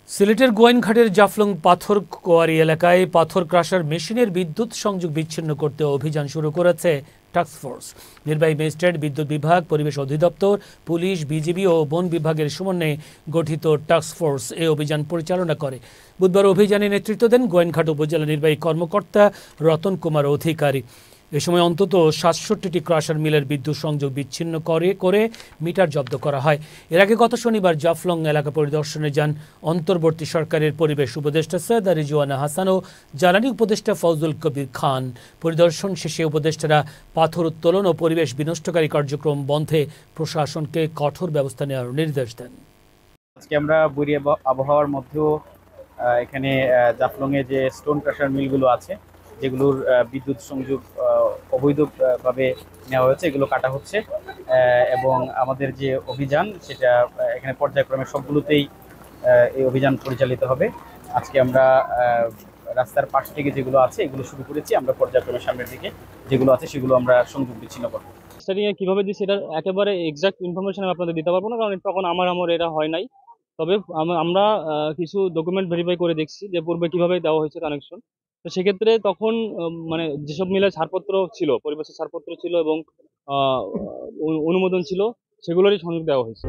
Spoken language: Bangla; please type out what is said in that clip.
সিলেটের গোয়াইনঘাটের জাফলং পাথর কোয়ারি এলাকায় পাথর ক্রাশার মেশিনের বিদ্যুৎ সংযোগ বিচ্ছিন্ন করতে অভিযান শুরু করেছে টাস্কফোর্স। নির্বাহী ম্যাজিস্ট্রেট, বিদ্যুৎ বিভাগ, পরিবেশ অধিদপ্তর, পুলিশ, বিজিবি ও বন বিভাগের সমন্বয়ে গঠিত টাস্কফোর্স এই অভিযান পরিচালনা করে। বুধবার অভিযানে নেতৃত্ব দেন গোয়াইনঘাট উপজেলা নির্বাহী কর্মকর্তা রতন কুমার অধিকারী। এ সময় অন্তত ৬৭টি ক্রাশার মিলের বিদ্যুৎ সংযোগ বিচ্ছিন্ন করে মিটার জব্দ করা হয়। এর আগে গত শনিবার জাফলং এলাকা পরিদর্শনে যান অন্তর্বর্তী সরকারের পরিবেশ উপদেষ্টা সৈয়দা রিজওয়ানা হাসান ও জ্বালানি উপদেষ্টা ফজলুল কবির খান। পরিদর্শন শেষে উপদেষ্টারা পাথর উত্তোলন ও পরিবেশ বিনষ্টকারী কার্যক্রম বন্ধে প্রশাসনকে কঠোর ব্যবস্থা নেওয়ার নির্দেশ দেন। আজকে আমরা বৈরী আবহাওয়ার মধ্যেও এখানে জাফলংয়ে যে স্টোন ক্রাশার মিলগুলো আছে, যেগুলোর বিদ্যুৎ সংযোগ অবৈধভাবে নেওয়া হয়েছে, এগুলো কাটা হচ্ছে এবং আমাদের যে অভিযান সেটা এখানে পর্যায়ক্রমে সবগুলোতেই এই অভিযান পরিচালিত হবে। আজকে আমরা রাস্তার পাশ থেকে যেগুলো আছে এগুলো শুরু করেছি, আমরা পর্যায়ক্রমে সামনের দিকে যেগুলো আছে সেগুলো আমরা সংযোগ বিচ্ছিন্ন করবো। কিভাবে দিচ্ছি এটা একেবারে এক্সাক্ট ইনফরমেশন আমি আপনাদের দিতে পারবো না, কারণ তখন আমার এটা হয় নাই। তবে আমরা কিছু ডকুমেন্ট ভেরিফাই করে দেখছি যে পূর্বে কিভাবে দেওয়া হয়েছে কানেকশন। তো সেক্ষেত্রে তখন মানে যেসব মিলে ছাড়পত্র ছিল, পরিবেশের ছাড়পত্র ছিল এবং অনুমোদন ছিল, সেগুলোরই সংযোগ দেওয়া হয়েছে।